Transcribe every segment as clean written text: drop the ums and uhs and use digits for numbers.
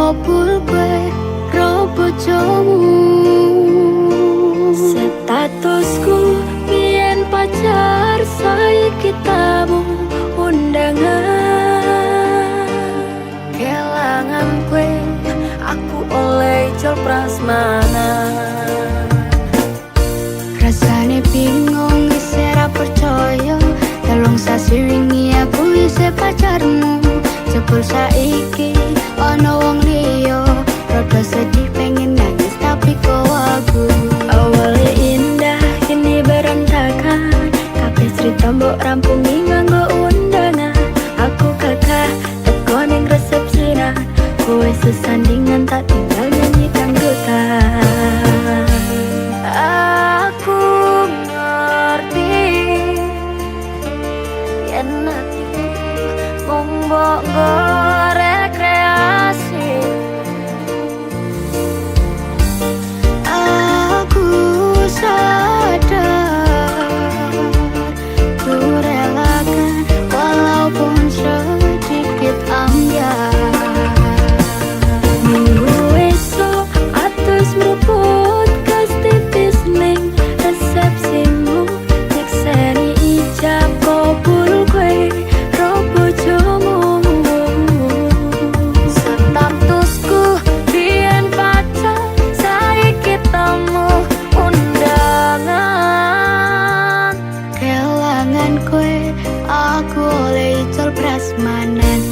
kabul kowe ro bojomu. Statusku biyen pacar saiki tamu undangan. Kelangan kowe aku oleh ijol prasmanan. Rasane bingung isih ra percaya, telung sasi wingi aku isih pacarmu. Jebul saiki ana wong liya, rada sedih pengen nangis tapi kok aku. Awalnya indah kini berantakan, kabeh cerita mbok rampungi nganggo undangan. Aku kakak teko ning resepsinan, kowe sesandingan tak tinggal nyanyi dangdutan. Aku ngerti yen atiku mung mbok rekreasi. Aku sadar ku relakan walaupun sedikit ambiar. Minggu esok atus meruput kas tipis ning resepsimu, nyekseni ijab kabul kowe ro bojomu. Statusku biyen pacar saiki tamu undangan. Kelangan kowe aku oleh ijol prasmanan.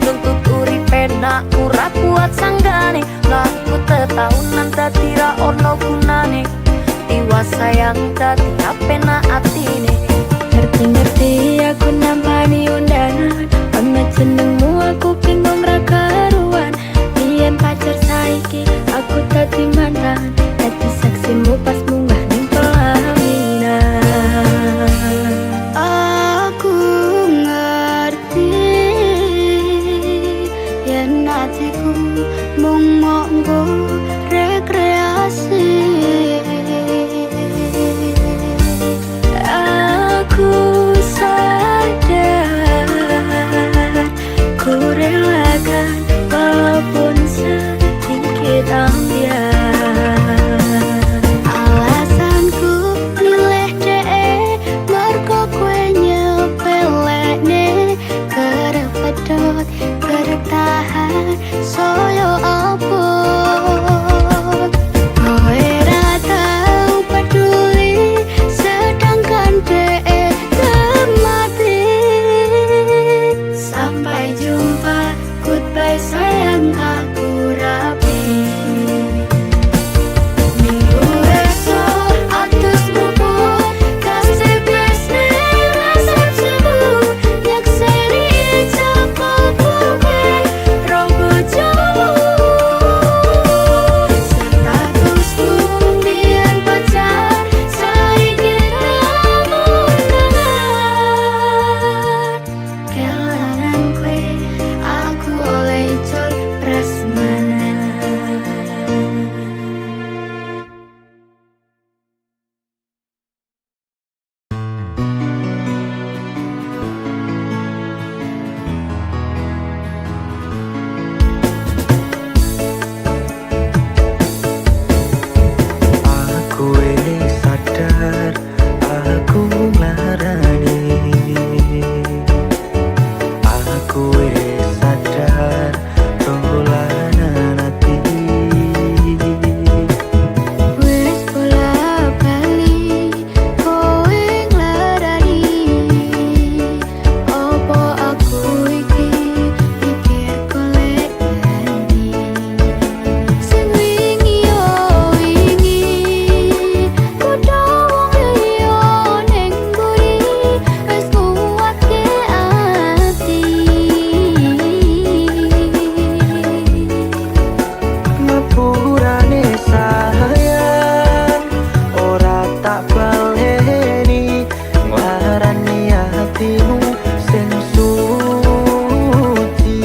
Nuntut uripe nak ora kuat sanggane, ngaku tetahunan dadi ra ono gunane. Tiwas sayang dadi apenak atine. Ngerti-ngerti aku nampani undangan, ana jenengmu aku bingung ra karuan. Biyen pacar saiki aku dadi mantan, dadi saksimu pas munggah ning pelaminan. Aku ngerti yen atiku mung monggo rekreasi. Aku sadar ku relakan walaupun sedikit ambiar. Alasanku milih dhek mergo kowe nyepelekne, kerep pedot kerep tahan soyo apa. Kowe ra tau peduli sedangkan dhek mati. Sampai jumpa, goodbye sayang, aku rapi. Minggu esok atus meruput kasih bes ning resepsimu, nyekseni ijab kabul kowe ro bojomu. Statusku biyen pacar saiki tamu undangan. Kelangan kowe aku oleh ijol prasmanan. Aku sadar aku nglarani. Aku sadar dolanan ati. Wis bola-bali kowe nglarani, opo aku iki mikir golek ganti. Sing wingi yo wingi kudu wong liya ning mburi, wis kuwatke ati. Ngapurane sayang ora tak baleni, nglarani hatimu sing suci.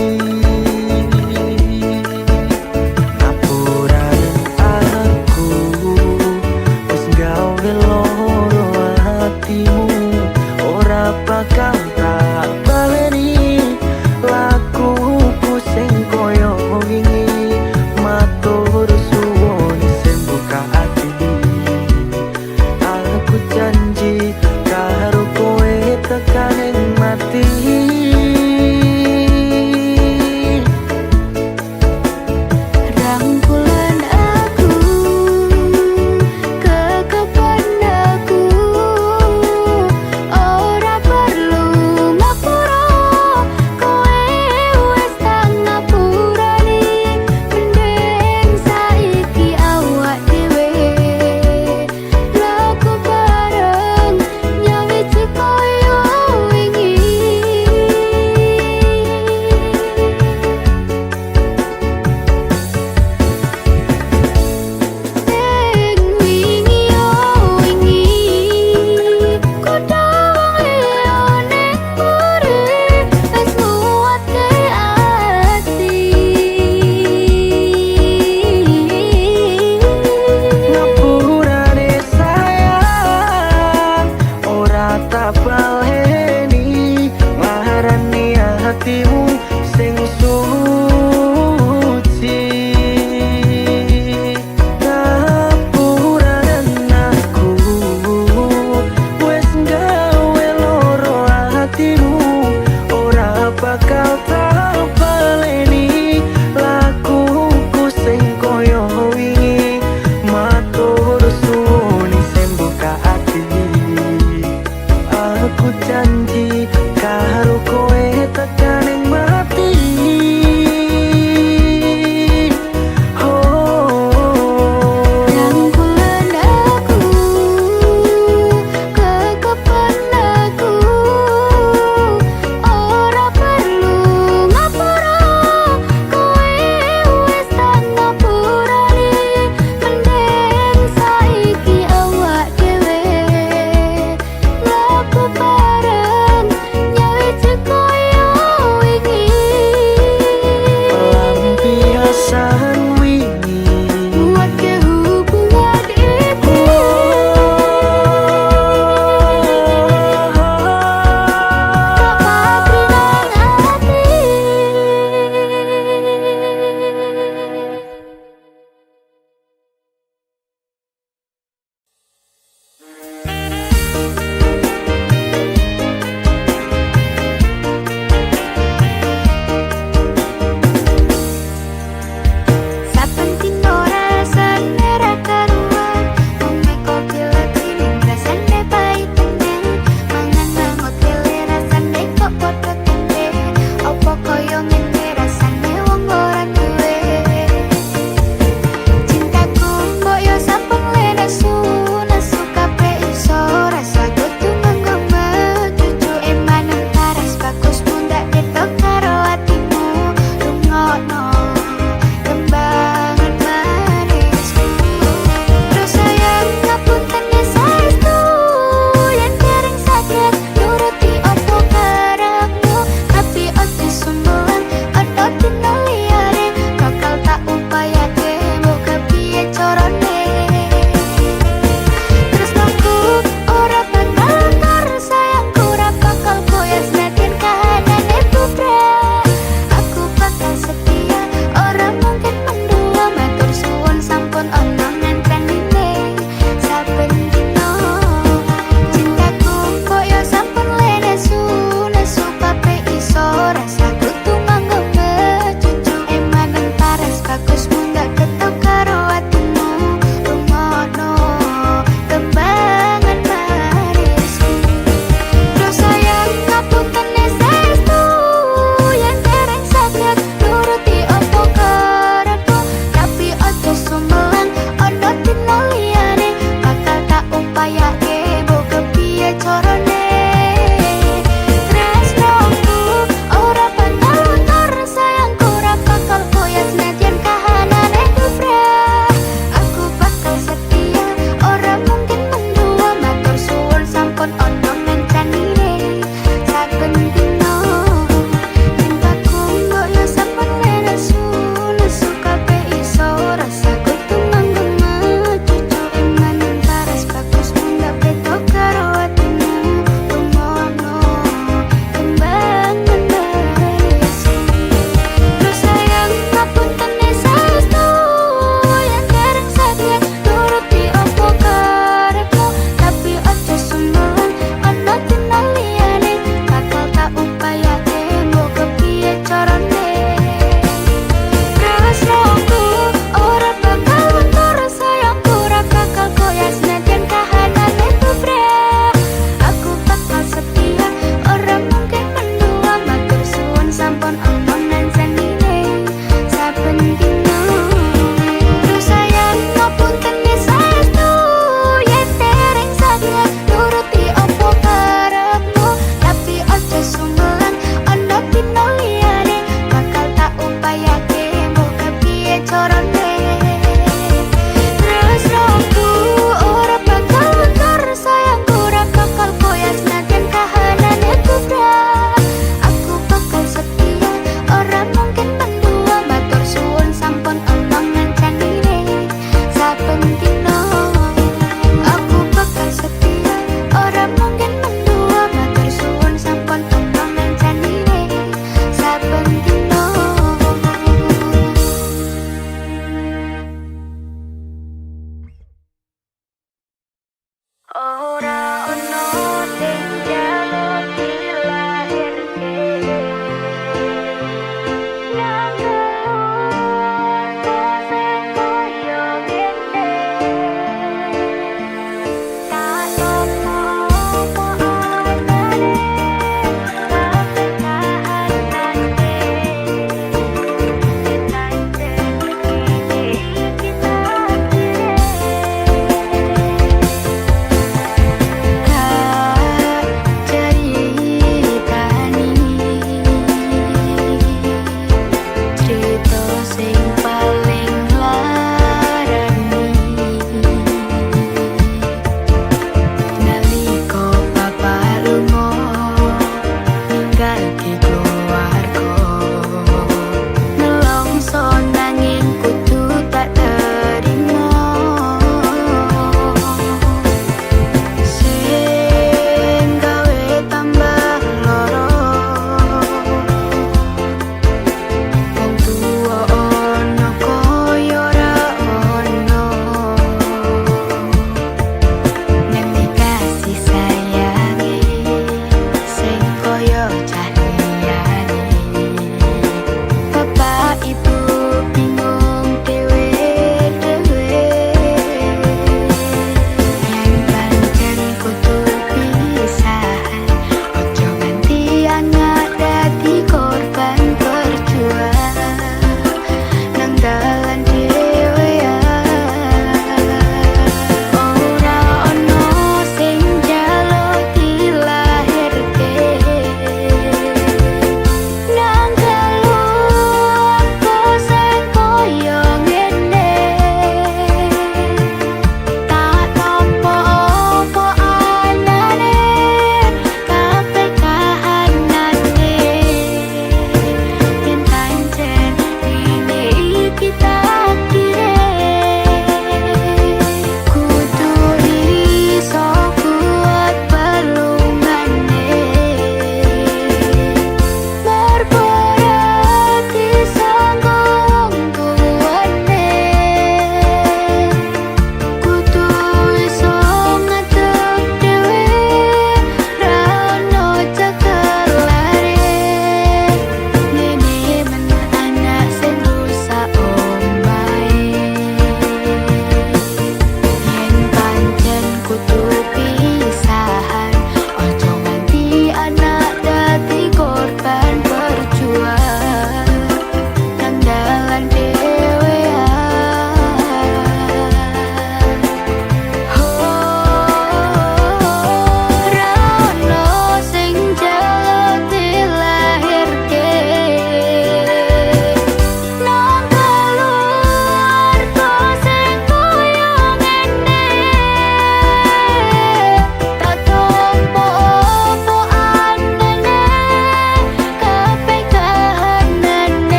Ngapurane aku wis gawe loro hatimu, ora bakal tak tekaning mati. Rangkulan aku, kekepandaku, ora perlu ngapura, kowe wis tak ngapurani. Mending saiki awak dhewe laku bareng nyawiji koyo wingi. Sing wingi yo wingi, kudu wong liya ning mburi, wis nguwatke ati. Ngapurane sayang, ora tak baleni. Nglarani hatimu sing suci. Ngapurane aku, wis gawe loro hatimu. Ora bakal tak baleni lakuku sing koyo wingi. Matur suwun sing buka ati. Aku janji karo kowe tekaning mati.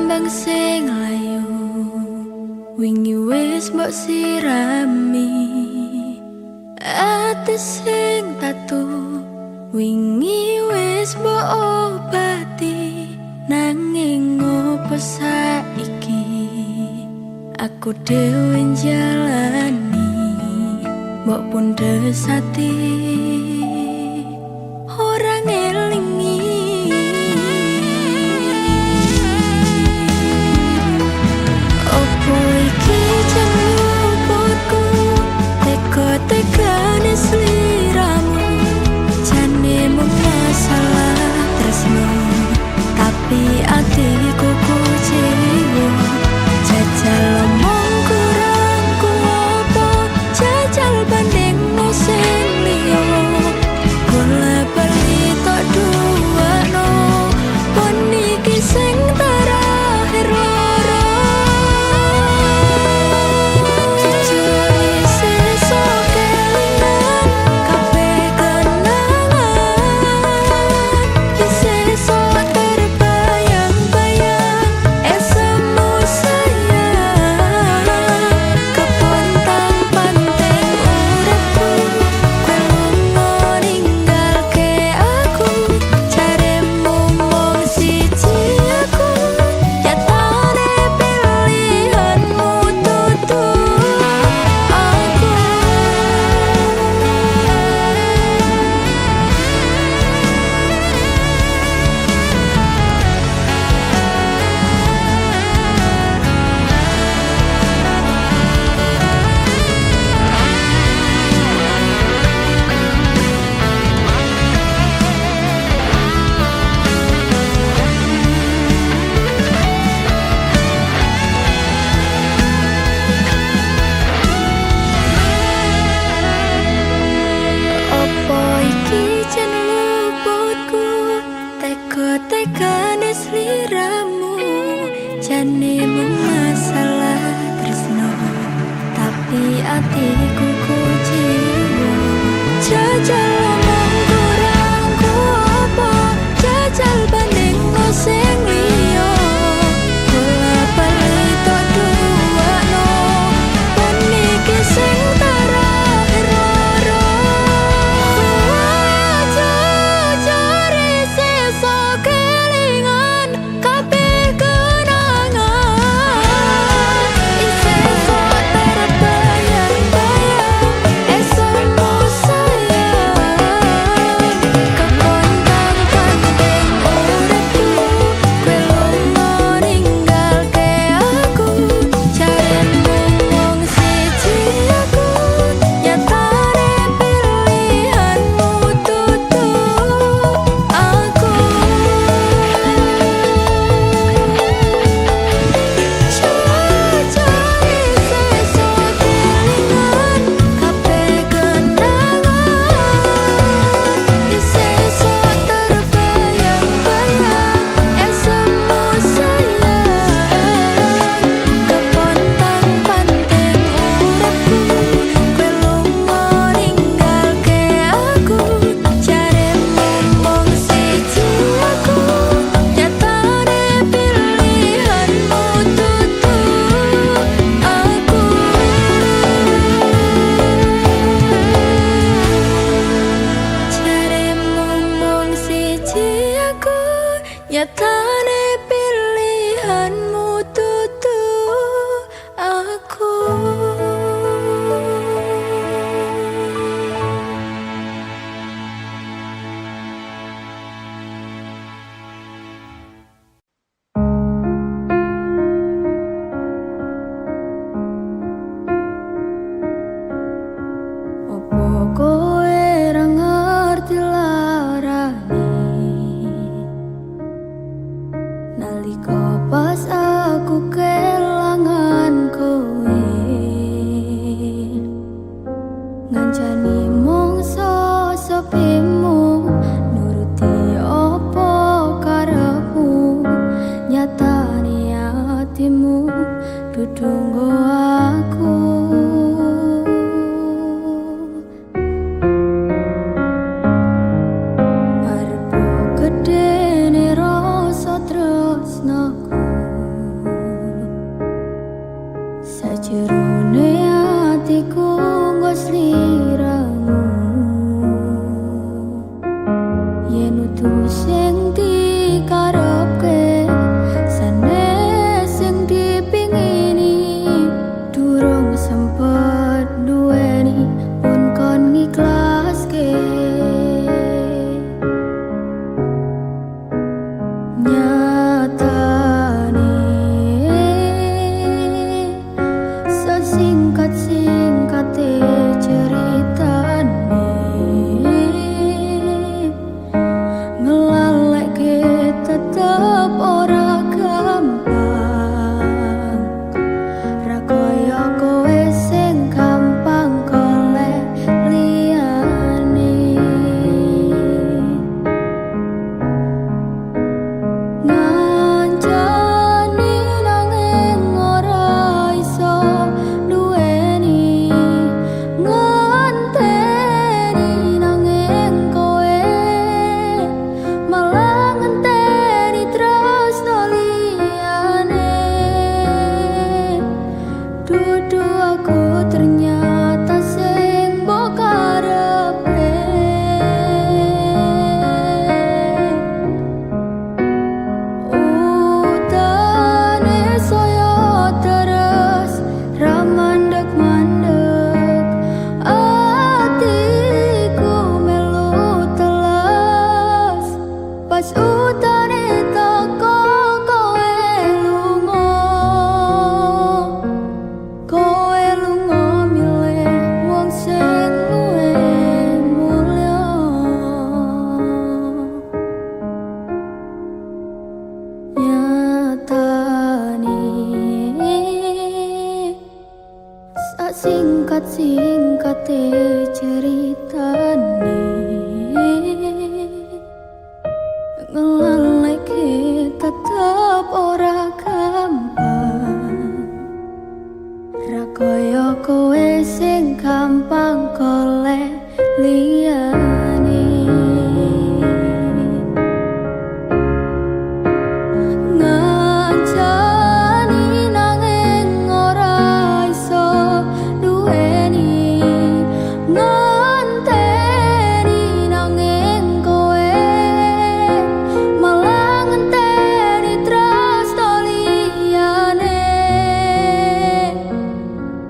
kembang sing layu wingi wis mbok sirami ati sing tatu wingi wis mbok obati nanging opo saiki aku dhewe jalani mbok pundes ati ora ngelingi opo iki jalupku teka-tekane sliramu jane mung masalah tresno tapi atiku kuciwa jajal omong kurangku apa jajal banding sing liya kula bali tok duwano pon iki sing terakhir loro jujur sesuk kelingan kabeh kenangan sesuk terbayang-bayang esemu sayang kepontang panteng uripku kowe lunga ninggalke aku jaremu mung siji aku nyatane pilihanmu tutu aku opo iki jan luputku teka-tekane sliramu jane mung masalah tresno tapi atiku kuciwa jajal omong kurangku apa jajal banding sing liya kula bali tok duwano pon iki sing terakhir loro jujur sesuk kelingan kabeh kenangan sesuk terbayang-bayang esemu sayang kepontang panteng uripku kowe lunga ninggalke aku jaremu mung siji aku nyatane pilihanmu tutu aku jujur sesuk kelingan kabeh kenangan sesuk terbayang-bayang esemu sayang kepontang panteng uripku kowe lunga ninggalke aku jaremu mung siji aku nyatane pilihanmu tutu aku jaremu mung siji aku nyatane pilihanmu tutu aku opo kowe ra ngerti larane nalika pas aku kelangan kowe ngancani mung sosopimu nuruti opo karepmu nyatane atimu dudu nggo aku arep gedene rasa tresnaku singkate ceritane ngelaleke tetep ora gampang, ra kaya kowe sing gampang golek liyane. Ngancani nanging ora iso duweni, ngenteni nanging kowe malah ngenteni tresno liyane.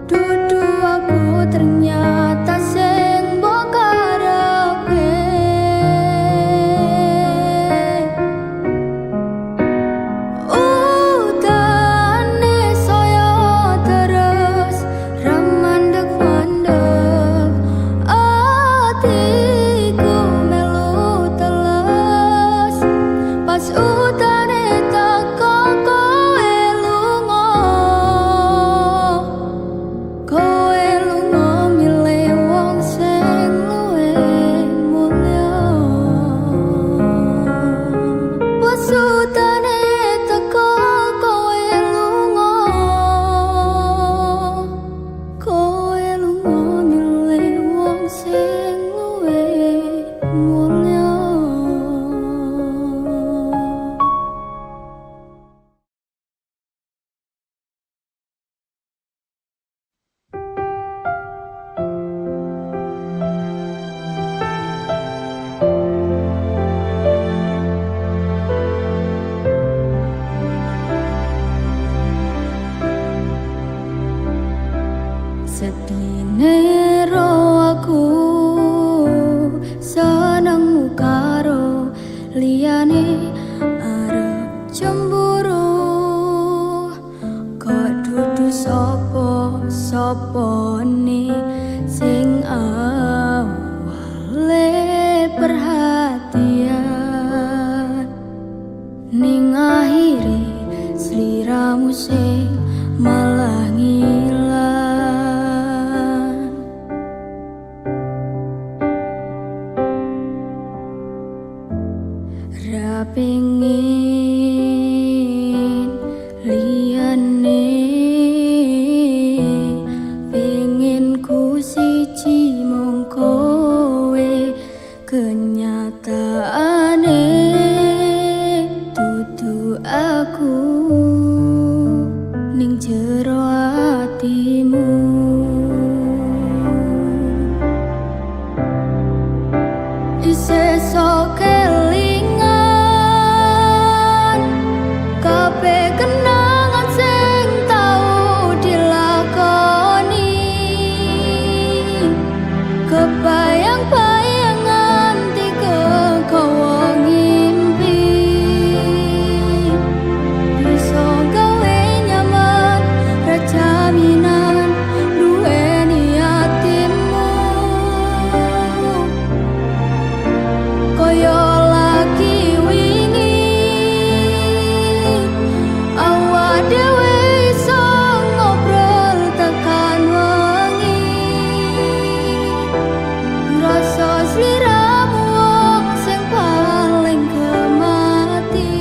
Dudu aku ternyata sing mbok karepe, udane saya terus remandeg-mandeg, atiku melu teles pas udane teko kowe lunga. Kowe lunga milih wong sing luwih mulya, pas udane teko kowe lunga. Kowe lunga milih wong sing luwih mulya. Sedine ro aku senengmu karo liyane, arep cemburu kok dudu sapa-sapane sing awale perhatian, ning akhire sliramu sing malah ngilang. Ra pengin liyane, pengin ku siji mung kowe, kenyataane dudu aku ning jero atimu. Isih sok kelingan kabeh kenangan sing tau dilakoni, kebayang-bayang nganti kegawa ngimpi, bisa gawe nyaman ra jaminan duweni atimu. Koyo lagi wingi awak dhewe iso ngobrol tekan wengi, ngrasa sliramu wong sing paling kemati,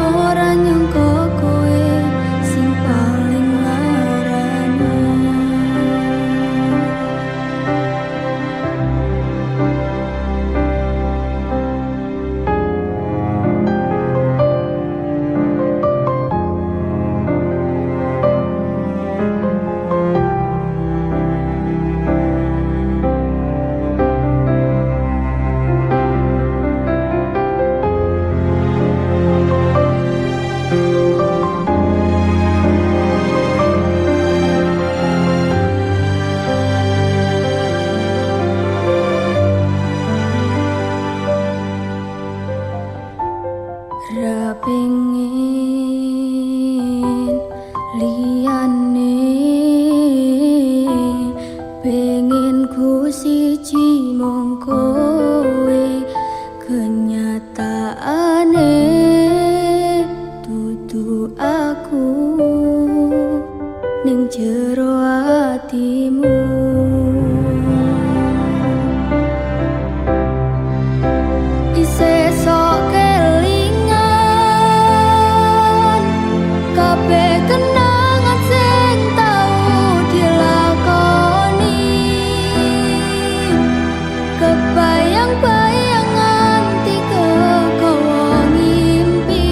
ora nyangka kowe sing paling larane. Ra pengin liyane, pengin ku siji mung kowe, kenyataane dudu aku ning jero atimu. Isih sok kelingan kabeh kenangan sing tau dilakoni. Kebayang-bayang nganti kegawa ngimpi.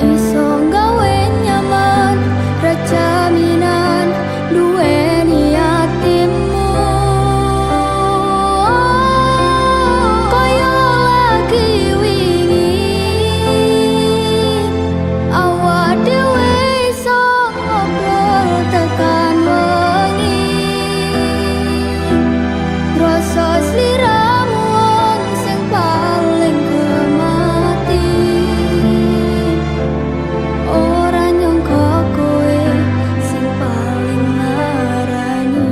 Iso gawe nyaman rajaminan duweni atimu. Kaya lagi wingi awak dhewe iso ngobrol tekan wengi. Rasa sliramu wong sing paling kemati. Ora nyangka kowe sing paling narani.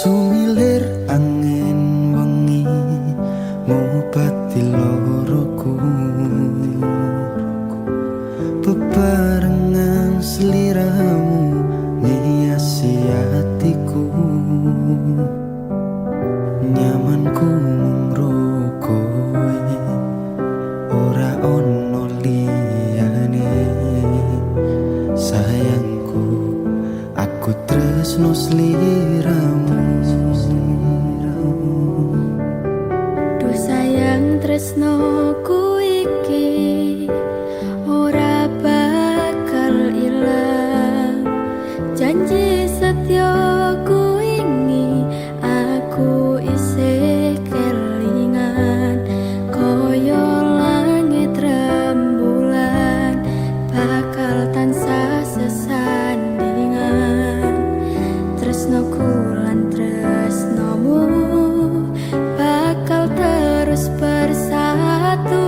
Sumilir angin wengi ngobati loroku. Bebarengan sliramu ngiasi hatiku. Nyamanku mung kowe ora ono liyane. Sayangku aku tresno sliramu. Duh sayang tresnoku iki ora bakal ilang. Janji setyaku ini aku isih kelingan. Koyo langit rembulan bakal tansah sesandingan. Tresnoku lan tresnomu bakal terus bersatu.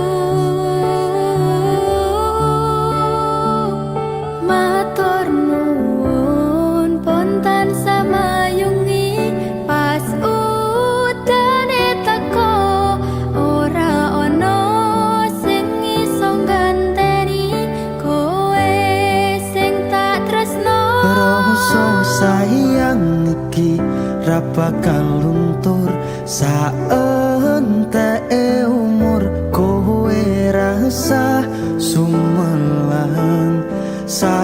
Matur nuwun pontan samayungi pas udane teko. Ora ono sing iso ganteni kowe sing tak tresno. Rasa sayang iki ra bakal luntur saenteke umur. Kowe rasa sumelang sayang.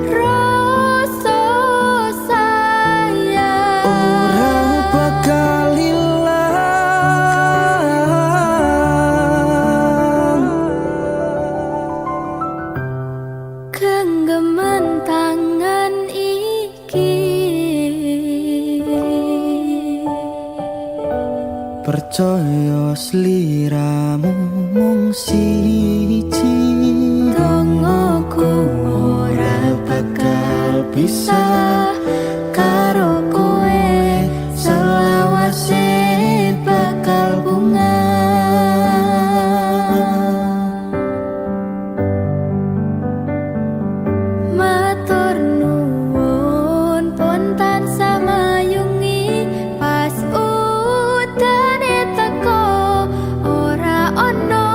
Rasa sayang Ora bakal ilang. genggaman tangan iki. Percaya sliramu mung siji. Dongoku ora bakal bisa karo kowe. Selawase bakal bunga. Matur nuwun pontan samayungi pas udane teko. Ora ono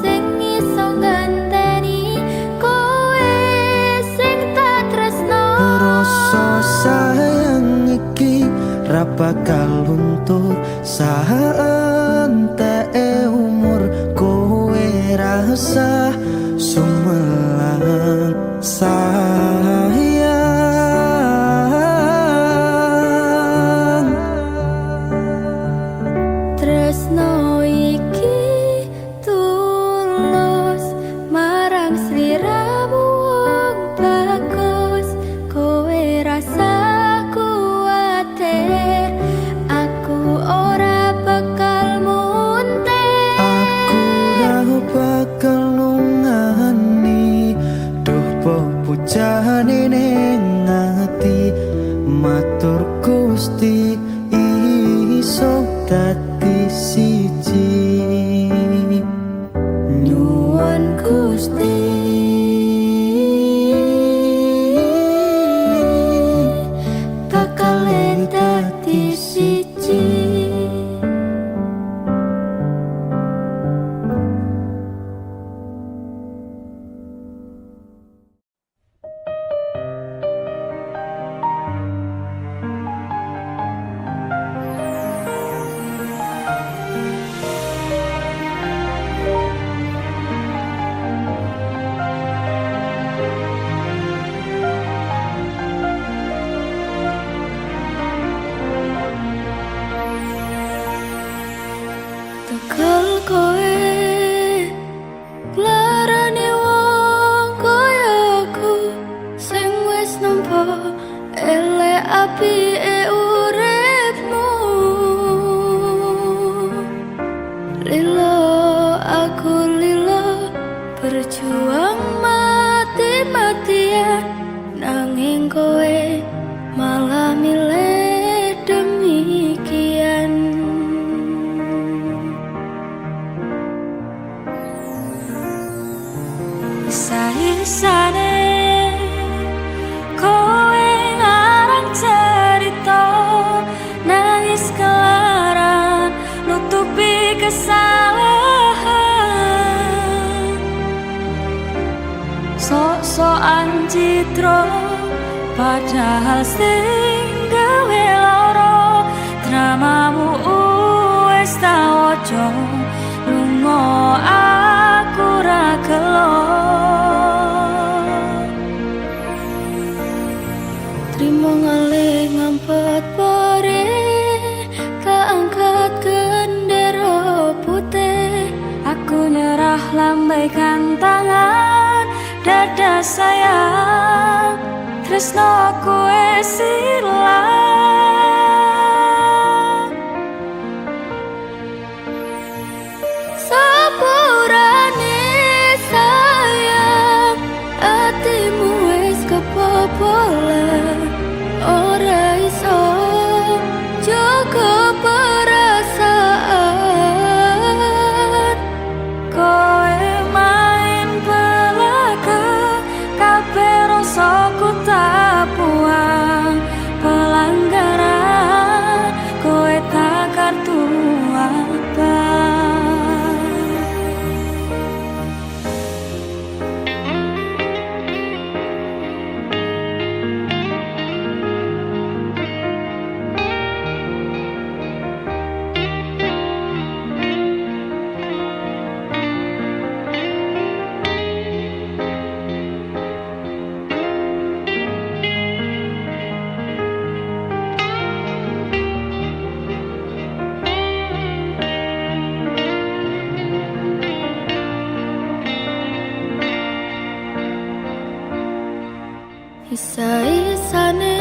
sing iso ganteni kowe sing tak tresno. Rasa sayang iki ra bakal luntur saenteke umur. Kowe rasa sumelang sayang. jane ning ati matur Gusti iso dadi siji nyuwun Gusti bakal dadi siji. Tegal kowe larane wong kaya aku sing wis nampa elek apike uripmu lilo aku lilo berjuang mati-matian nanging kowe malah milih demikian. Isane kowe ngarang cerita nangis kelaran nutupi kesalahan sok-sokan citra padahal sing gawe lara dramamu wis tak waca lunga aku ra gelo. Trimo ngalih ngampet pare kaangkat gendera putih aku nyerah lambaikan tangan dada sayang tresnoku wis ilang sepurane sayang atimu wis kebobolan ora iso jaga perasaan kowe main belaka kabeh rasaku tak buang pelanggaran kowe tak kartu apa. Isa-isane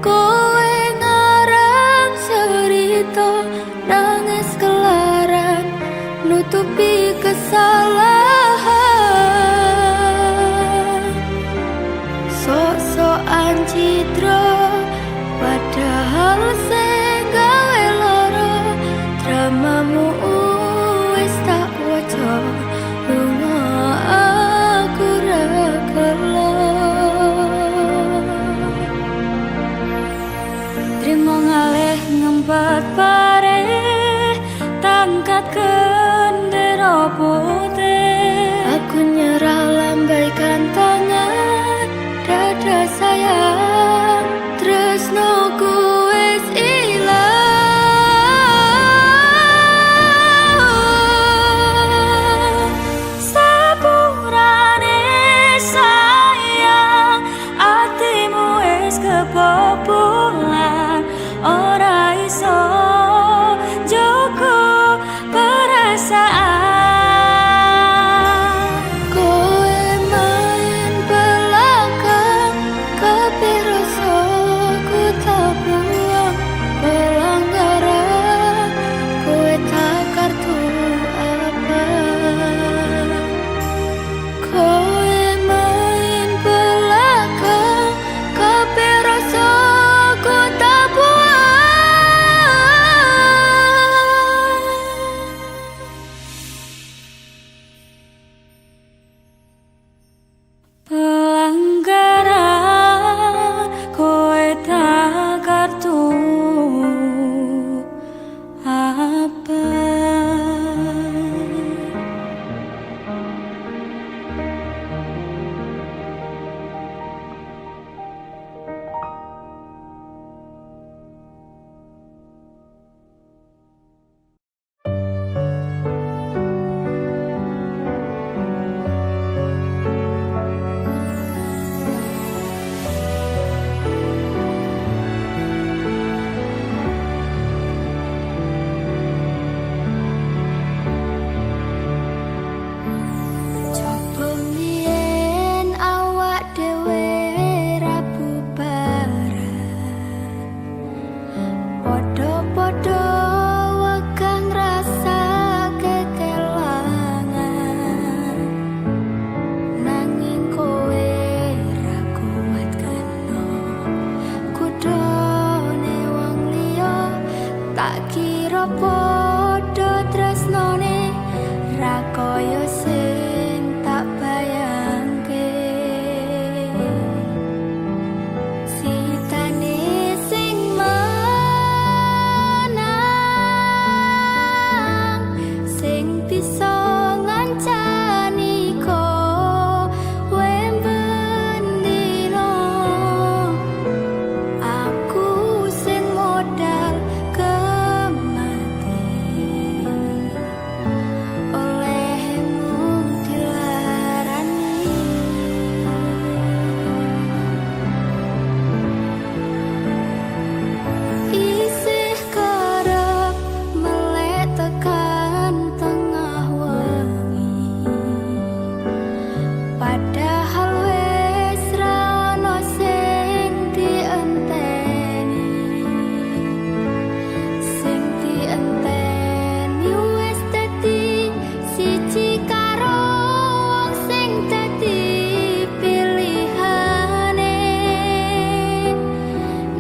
kowe ngarang cerita nangis kelaran nutupi kesalahan sok-sokan citra padahal sing gawe lara dramamu wis tak waca lunga aku ra gelo. Trimo ngalih ngempet pare tangkat gendera putih aku nyerah lambaikan tangan dada sayang tresnoku wis ilang padha tresnane ra kaya sing tak bayangke. Sitane sing menang, sing bisa ngancani kowe bendino. Aku sing modal kemati, olehmu dilarani. Isih kerep melek tekan tengah wengi, padahal wis ra ono sing dienteni. Sing dienteni wis dadi siji karo wong sing dadi pilihane,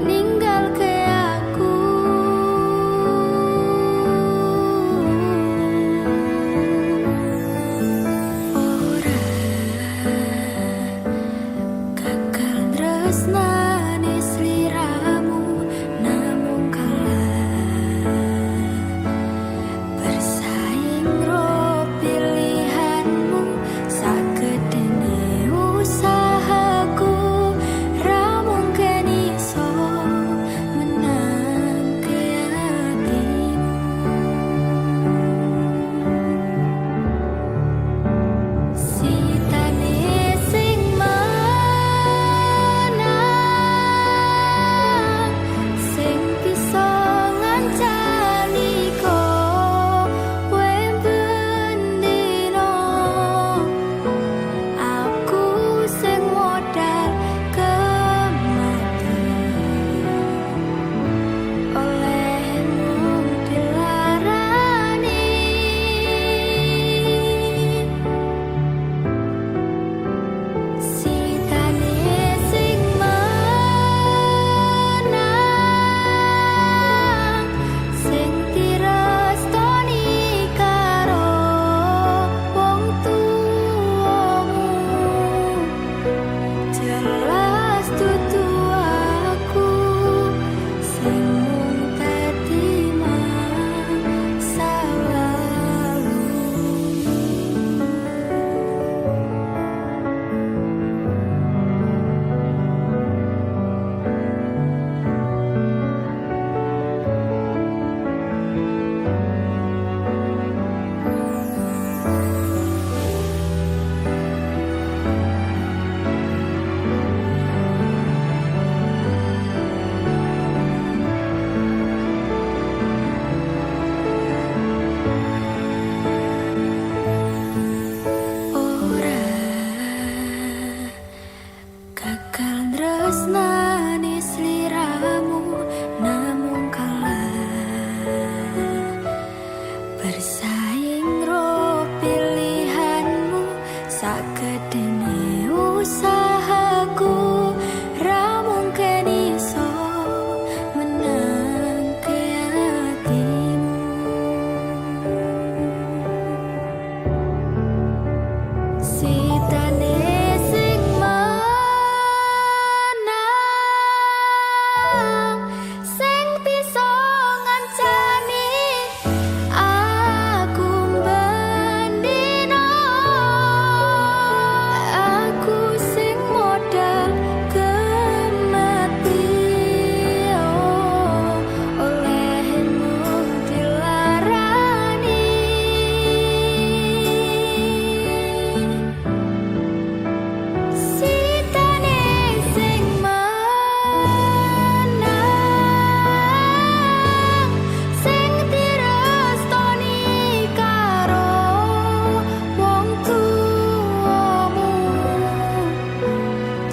ninggalke aku. Ora gagal tresnani sliramu, namung kalah bersaing ro pilihanmu. Sagedene usahaku ra mungkin iso menangke hatimu. Sitane sing menang, sing bisa ngancani kowe bendino. Aku sing modal kemati, olehmu dilarani. Sitane sing menang, sing direstoni karo wong tuamu. Jelas dudu aku sing mung dadi masa lalu. Ora gagal tresnani sliramu, namung kalah bersaing ro pilihanmu. Sagedene usahaku ra mungkin iso menangke hatimu. Sitane sing menang, sing bisa ngancani aku bendino. Aku sing modal kemati, olehmu dilarani. Sitane sing menang, sing direstoni karo wong tuamu.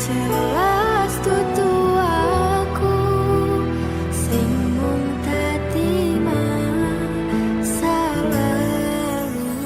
Jelas dudu aku sing mung dadi masa lalu.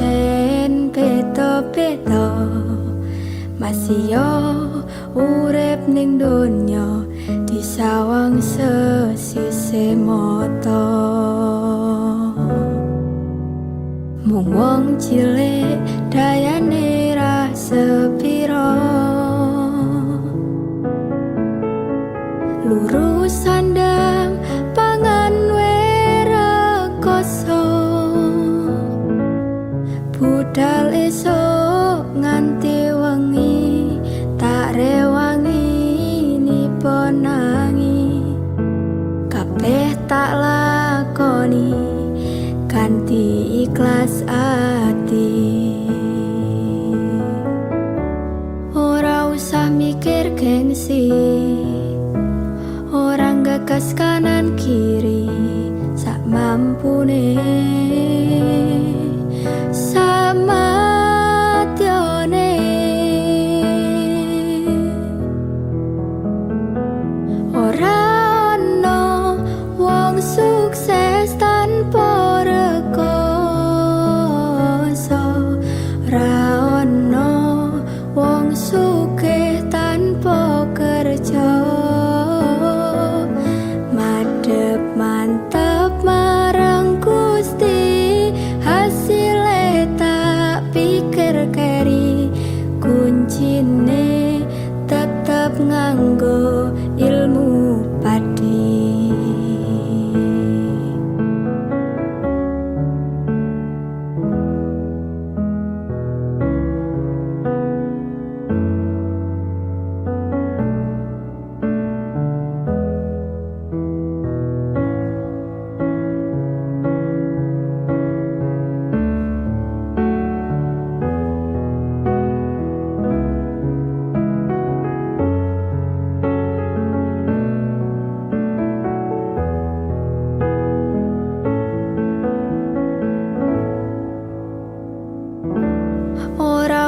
pancen beda-beda masih yo urip ning donya disawang sesise mata mung wong cilik dayane ra sepiro lurus sandang pangan werekoso budal esok nganti wengi tak rewangi nipo nangi kabeh tak lakoni kanthi ikhlas ati ora usah mikir gengsi orang gagas kanan kiri sak mampune sama tione ora ono wong sukses tanpa rekoso ora ono wong sugih tanpa kerja mantep marang Gusti hasilnya tak pikir keri kuncine tetep nganggo ilmu padi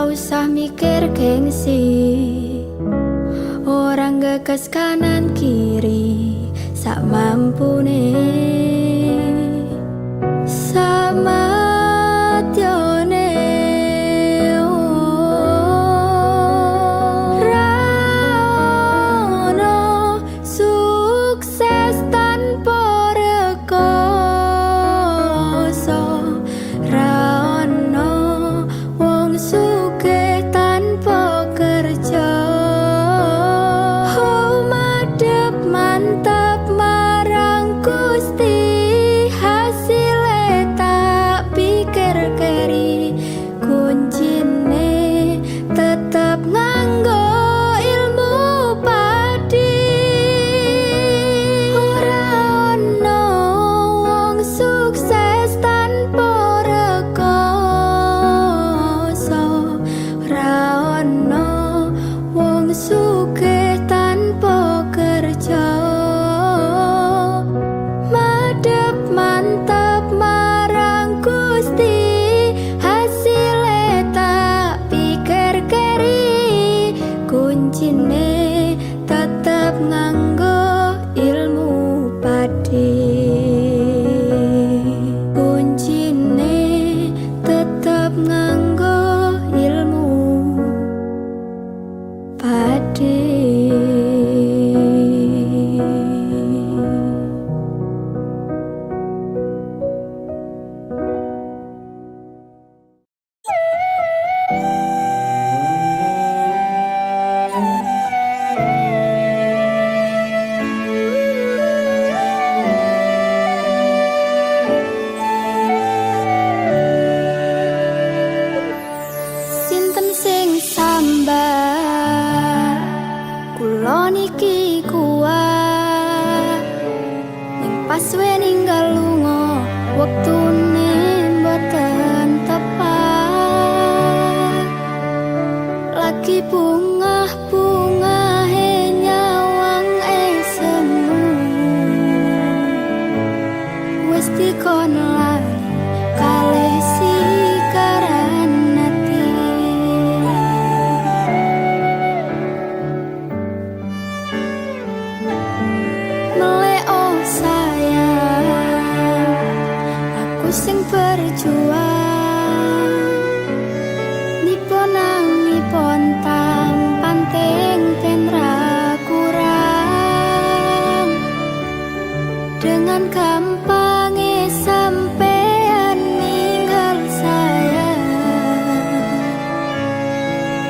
usah mikir gengsi orang gagas kanan kiri sak mampune sama tione rano sukses tanpa rekoso rano wong sugih tanpa kerja mantep marang Gusti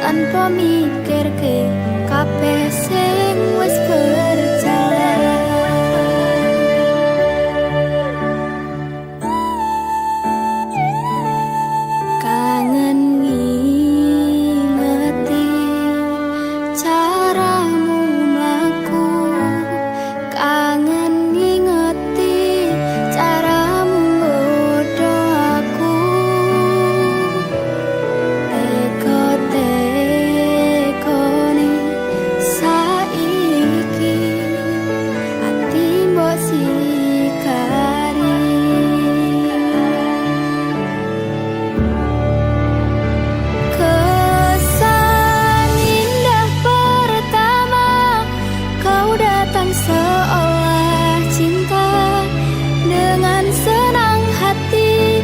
tanpa mikirke kabeh sing wis berjalan. Kangen ngingeti caramu mlaku, kangen ngingeti caramu nggodha aku. Teko-tekone saiki ati mbok sikari. Kesan indah pertama kau datang seolah cinta. Dengan senang hati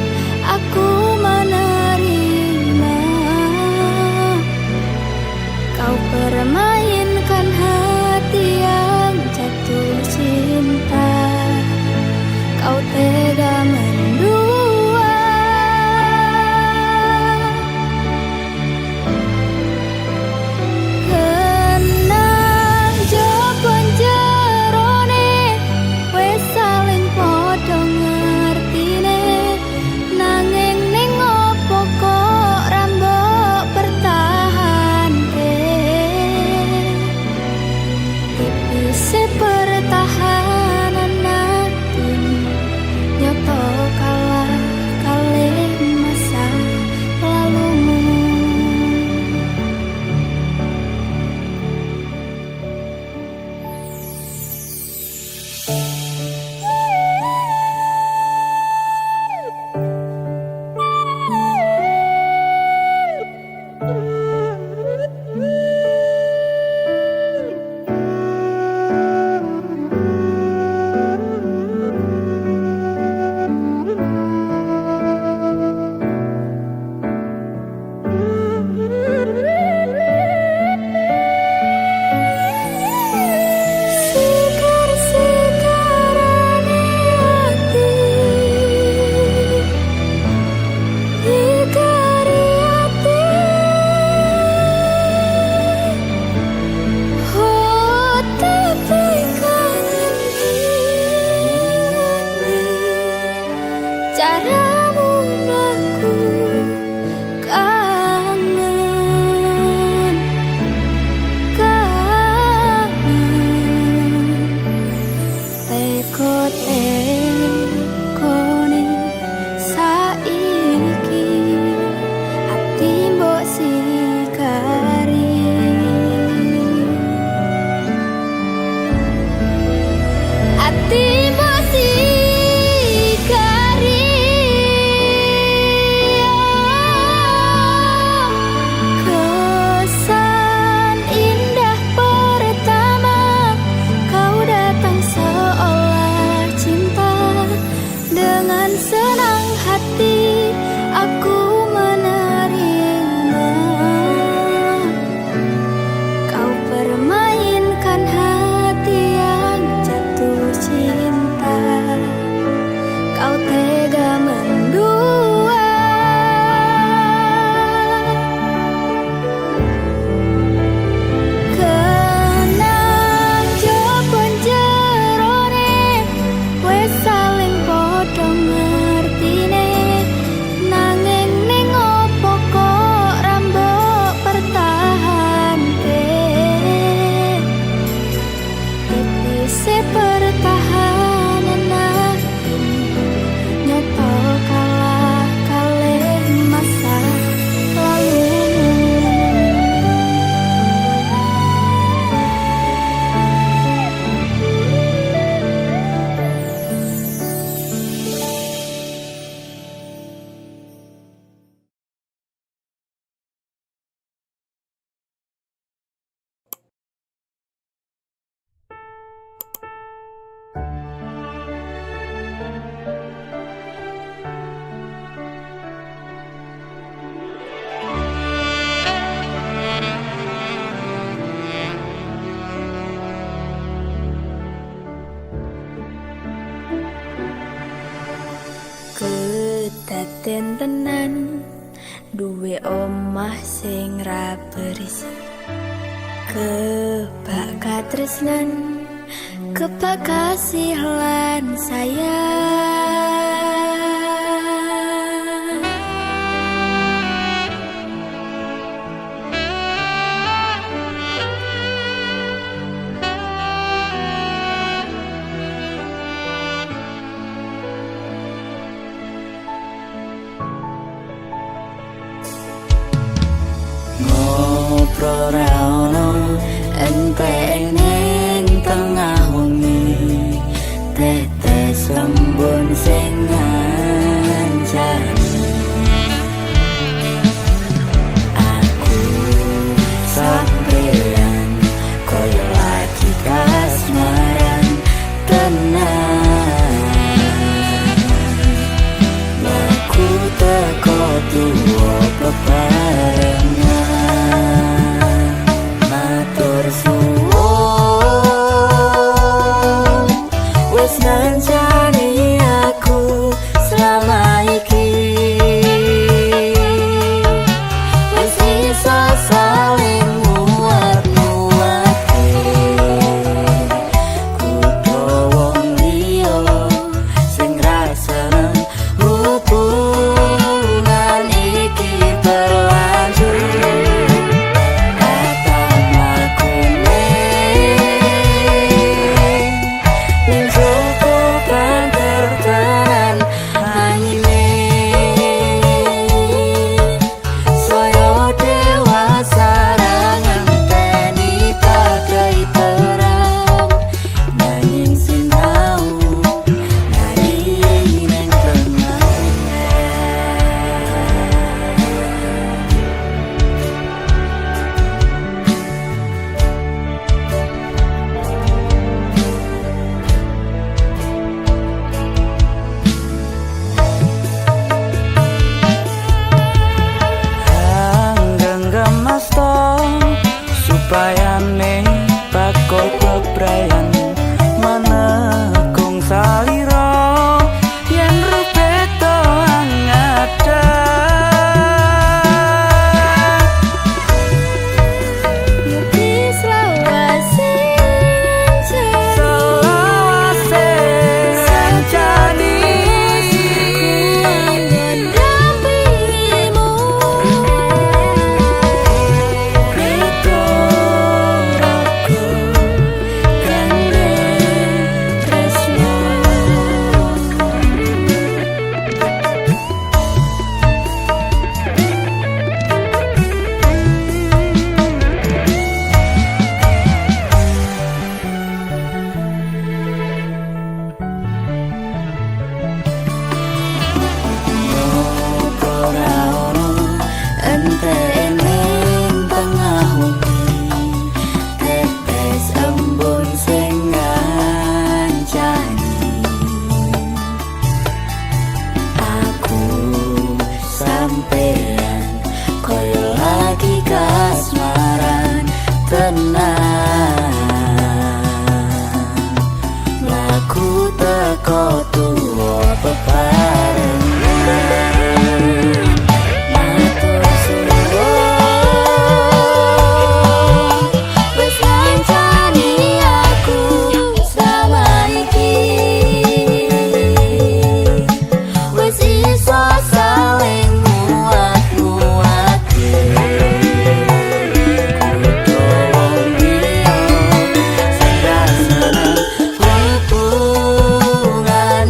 aku menerima. Kau permainkan hati yang jatuh cinta. Kau tega mendua. Kenang jopon jerone wis saling padha ngertine. Nanging ning opo kok ra mbok pertahanke. Tipise pertahanan ati nyoto kalah kalih masa lalumu. Sekar-sekarane ati ikari ati. Oh tapi kangen ngingeti caramu mlaku. Kangen, kangen teko-tekone saiki ati mbok sikari. Ati mbok sikari. Kesan indah pertama kau datang seolah cinta. Dengan senang hati aku menerima. Kau permainkan hati yang jatuh cinta. Kau tega mendua. Kenang jopon jerone wis saling padha ngertine. Nanging ning opo kok ra mbok pertahanke. Tipise pertahanan ati nyoto kalah kalih masa lalumu. Kedaden tenan duwe omah sing ra berisi, kebak katresnan, kebak kasih lan sayang. Ngobrol ra ono entek ning tengah wengi, tetes embun sing ngancani aku sampeyan koyo lagi kasmaran tenan. Aku teko tuwa bebarengan, matur suwun wis ngancani aku selama iki, wis iso saling nguat-nguatke kudu wong liya sing rasane hubungan iki berlanjut. Supaya nih bakal bebrayan menekung saliro yen rupeto angada Mugi selawase sancani ndampingimu. koyo lagi kasmaran tenan. Laku teko tuwa bebarengan, matur suwun wis ngancani aku selama iki, wis iso saling hubungan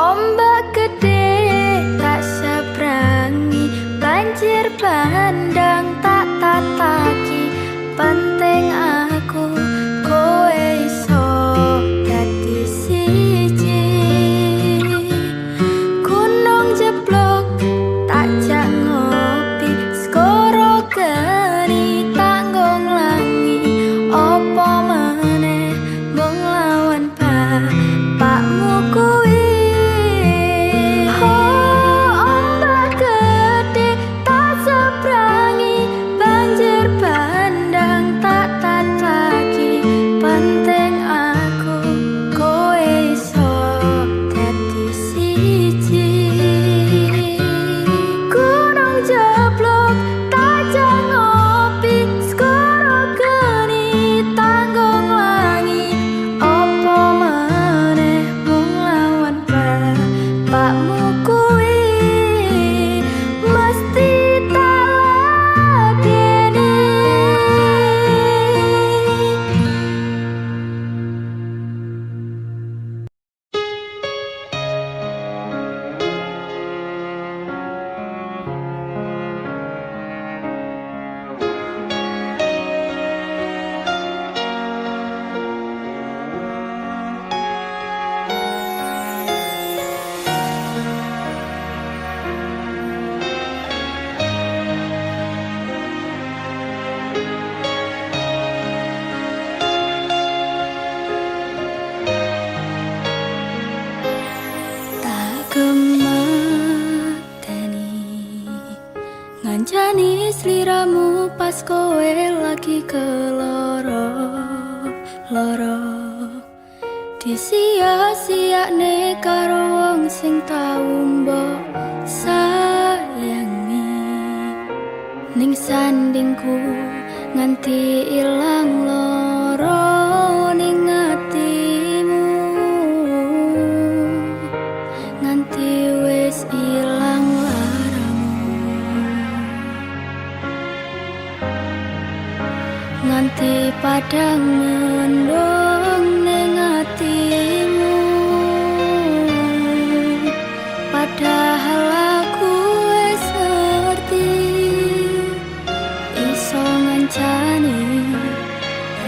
Ombak gede tak seberangi, banjir bandang tak tataki. Penting aku kowe iso dadi siji. Gunung jeblok tak jak ngopi, skoro geni tak ngonglangi. Opo meneh mung lawan bapakmu kuwi. Ombak gede tak seberangi, banjir bandang tak tataki. Penting aku kowe iso dadi siji. Gunung jeblok tak jak ngopi, skoro geni tak ngonglangi. Opo meneh mung lawan bapakmu kuwi. Mesti tak ladeni. Tak gemateni ngancani sliramu pas kowe lagi keloro-loro. Disia-siakne karo wong sing tau mbok sayangi. Ning sandingku nganti ilang loro ning atimu, nganti wis ilang laramu, nganti padang mendung ning atimu. Padahal aku wis ngerti iso ngancani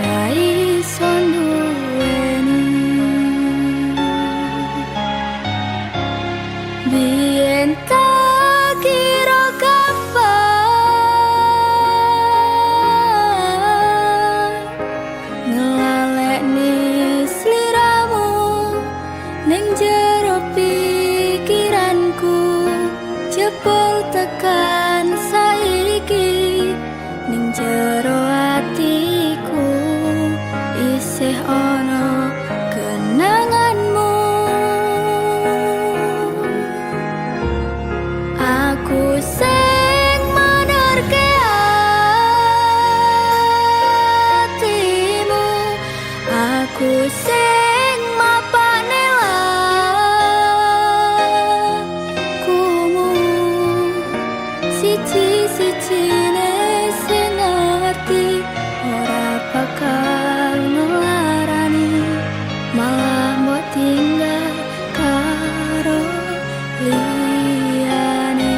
ra iso duweni. Biyen tak kira gampang ngelalekne sliramu ning jero pikiranku. Jebul tekan saiki ning jero atiku isih ana kenanganmu. Aku sing menerke atimu, aku sing mapane lakumu. Siji-sijine sing ngerti ora bakal ngelarani, malah mbok tinggal karo liyane.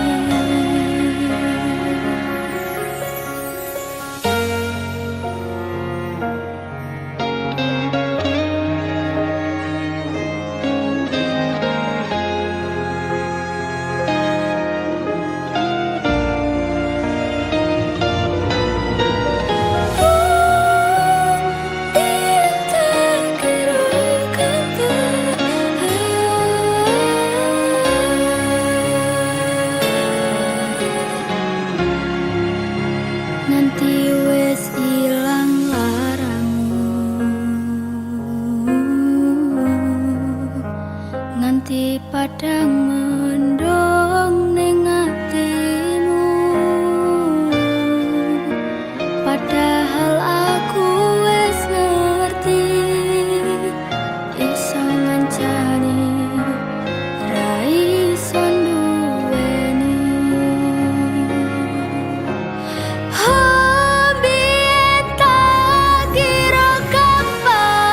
Nanti wis ilang laramu, nganti padang mendung ning atimu. Padahal aku wis ngerti iso ngancani ra iso duweni. Biyen tak kira gampang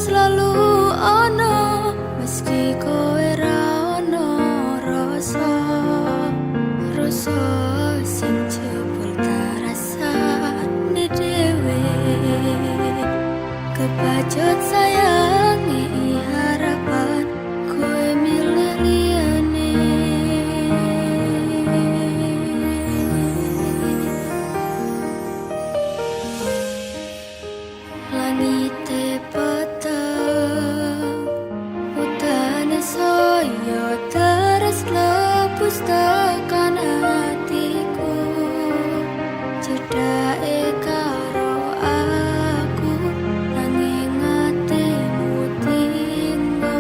selalu ono meski kowe ra ono rasa sing jebul tarasane dhewe kebacut sayangi harapan kowe milih liyane langite peteng utane soyo terus lepus tekan hatiku cedake karo aku nanging atimu tinggo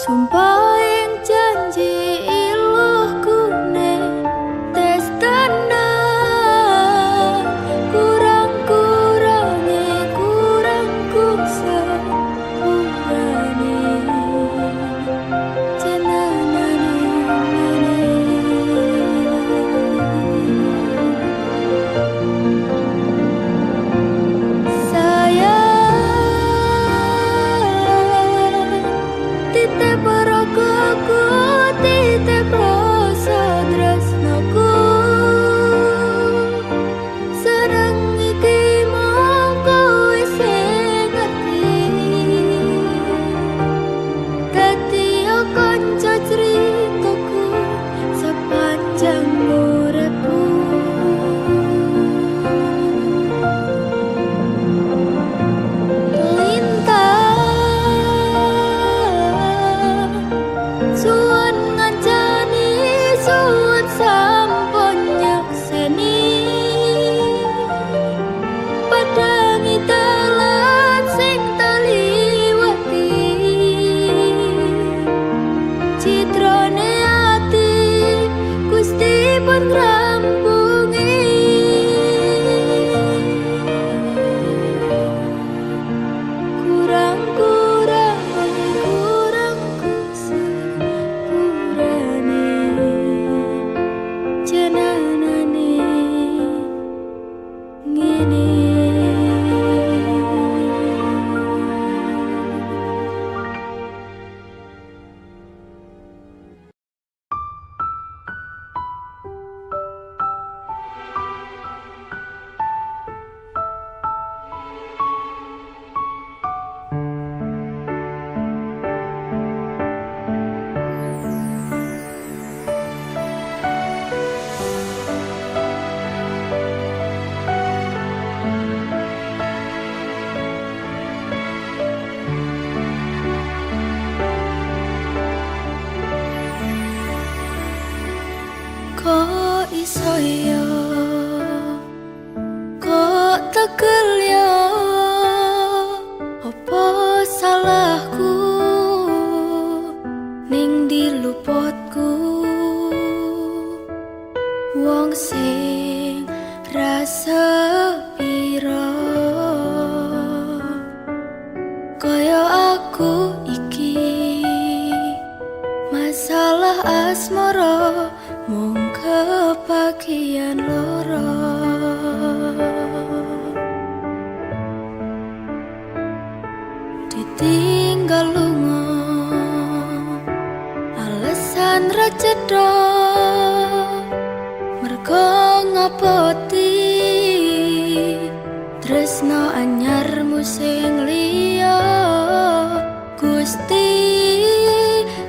Sumpah yang janji iluh kune tes tenan kurang-kurangi kurangku sepurane jenanane titip ragaku, titip rasa tresnaku. Seneng iki mongko wis ngerti. Dadi kanca critaku sepanjang uripku. Suwun ngancani, suwun sampun nyakseni padangi dalan sing taliwati citrane ati Gusti pun ngrampungi kurangku sepurane jenanane ngene. Kok iso yo, kok tegel yo, apa salahku ning diluputku wong sing rasa piro kaya aku iki masalah asmara mung kebagian loro ditinggal lunga alasan ra cedha mergo ngapoti tresno anyarmu sing liya Gusti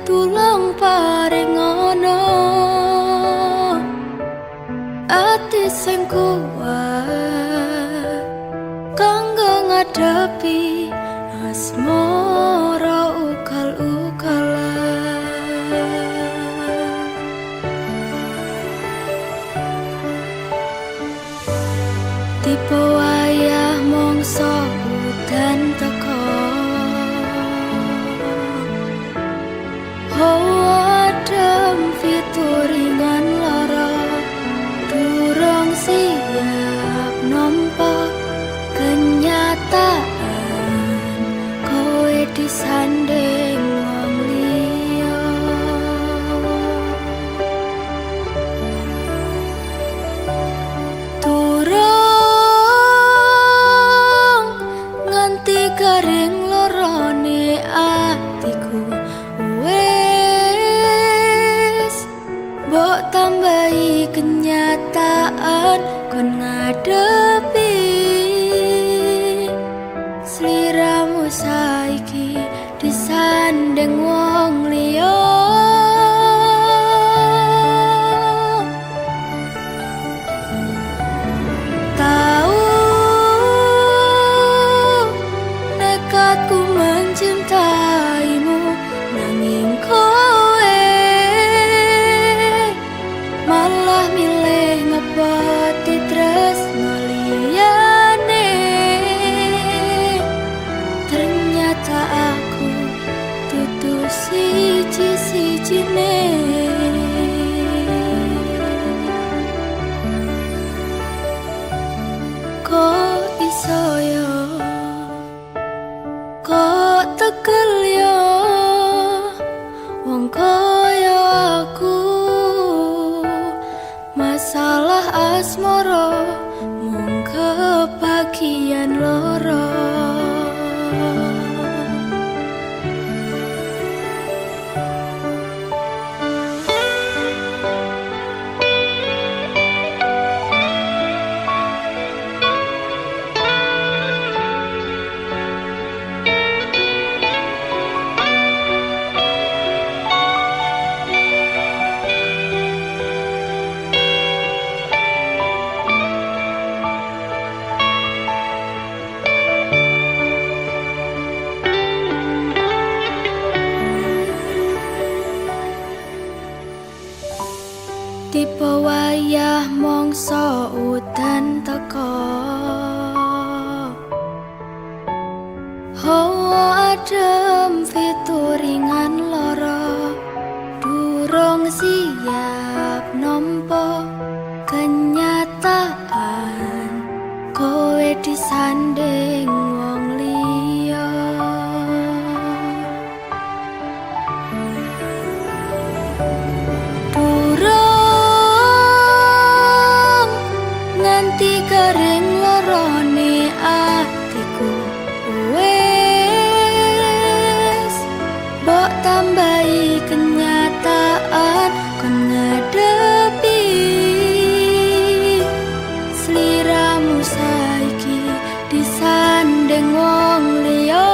tulung paringono ati sing kuat kanggo ngadepi asmara ugal-ugalan tipe wayah mongso udan teko adem fituringan lara durung siap nampa kenyataan kowe disanding wong liya durung nganti garing lorone atiku mbok tambahi kenyataan kon ngadepi sliramu saiki disanding wong liya tahu nekatku mencintaimu nanging kowe malah milih ngepoti tresno liya siji-sijine. Kok iso yo, kok tegel yo, wong kaya aku. Masalah asmara mung kebagian loro. Tipe wayah mongso udan teko, hawa adem fituringan loro. Durung siap nampa kenyataan, kowe disanding wong liya. Nganti kering lorone atiku, wes mbok tambahi kenyataan kon ngadepi sliramu saiki disanding wong liya.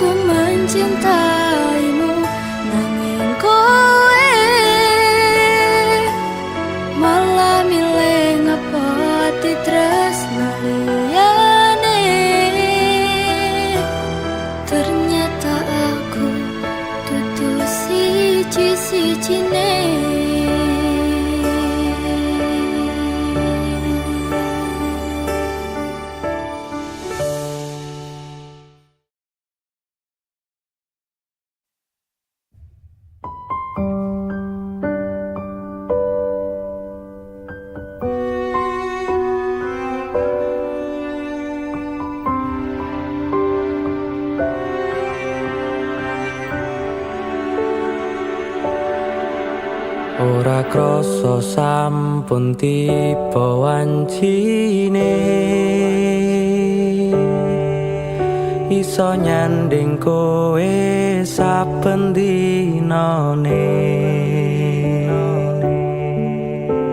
Ku mencintaimu, nanging kowe malah milih ngepoti tresno liyane. Ternyata aku dudu siji-sijine. Ora krasa sampun tiba wancine, iso nyanding kowe saben dinane.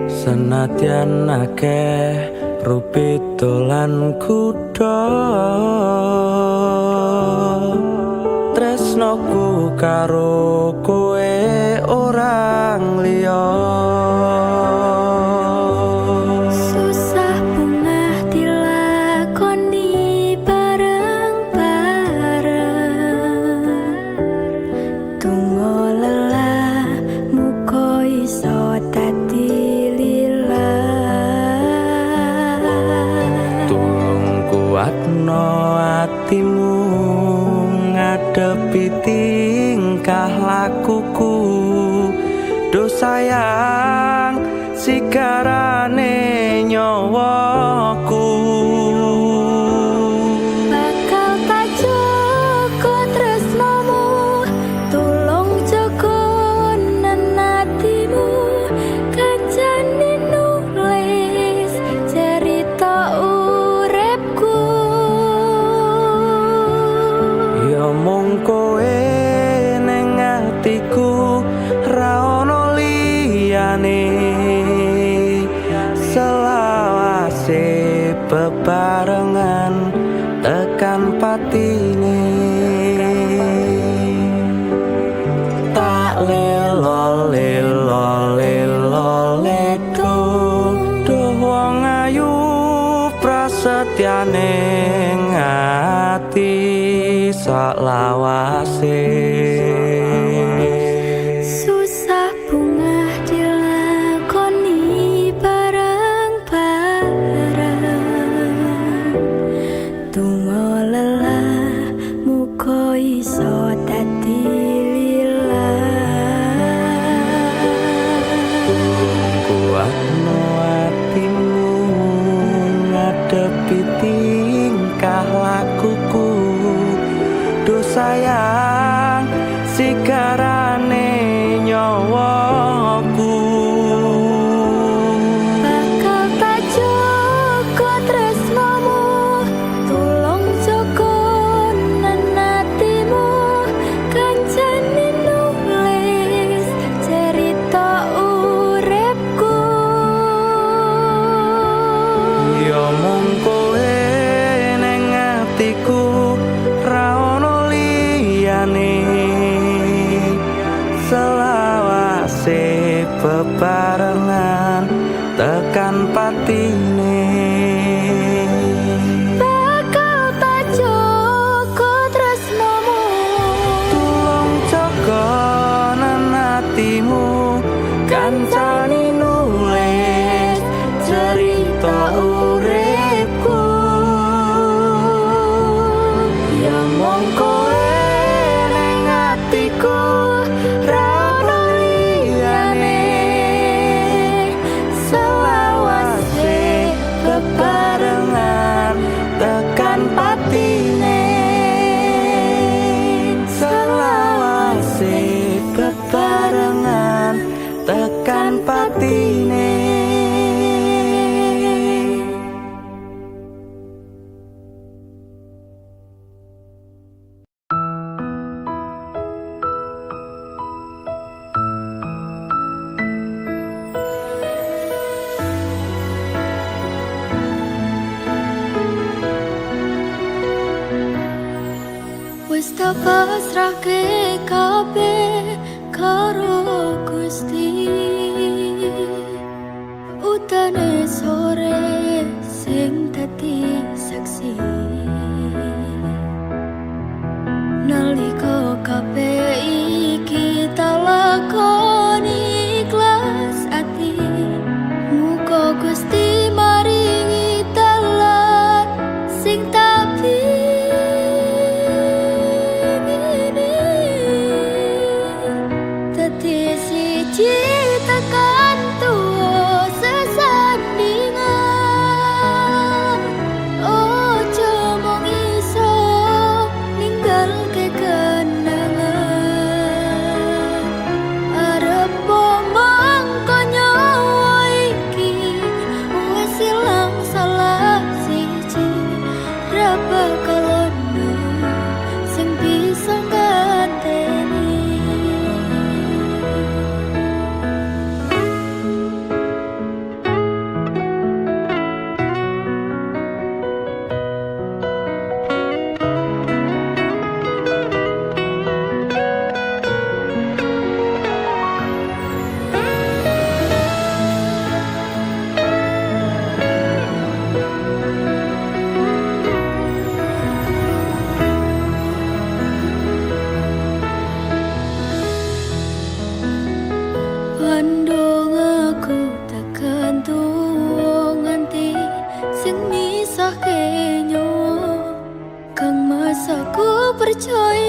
Senadyan akeh rupita lan kuda, tresnoku karo kowe orang liya. Susah bungah dilakoni bareng-bareng, tunggu lelah muka iso dadi lillah. Tulung kuatno atimu ngadepi tingkah lakuku. Do sayang sigarane nyawaku. Bakal tak jaga tresnamu, tulung jaga nenatimu. Kancane nulis cerita uripku. Ya mung kowe ning atiku, ra ono liyane. Selawase bebarengan tekan patine. Tak lelo lelo lelo ledo, duh wong ayu prasetyane ngati sak lawase. Susah bungah dilakoni bareng ngadepi tingkah lakuku. Duh sayang sigarane nyawaku. Bakal tak jaga tresnamu, tulung jaga nanatimu, kancane nulis cerita uripku. Ya mung kowe ning atiku, ra ono liyane. Selawase bebarengan tekan patine. Bakal tak jaga tresnamu, Tulung jaga nanatimu, kancane nulis cerita uripku. Ya mung kowe ning atiku, ra ono liyane. Selawase bebarengan tekan patine. Selawase bebarengan tekan patine. wis tak pasrahke kabeh karo Gusti. Utane sore sing dadi saksi, nalika kabeh iki tak lakoni ikhlas ati. Muga Gusti maringi dalan sing tak dadi siji tekan tuwa sesandingan. Ojo mung iso ninggalke kenangan. Arep mangko nyawa iki wis ilang salah siji. Ra bakal ono sing bisa nganteni. Pandung aku tekan tuwa nganti sing misahke nyawa. Kang mas aku percaya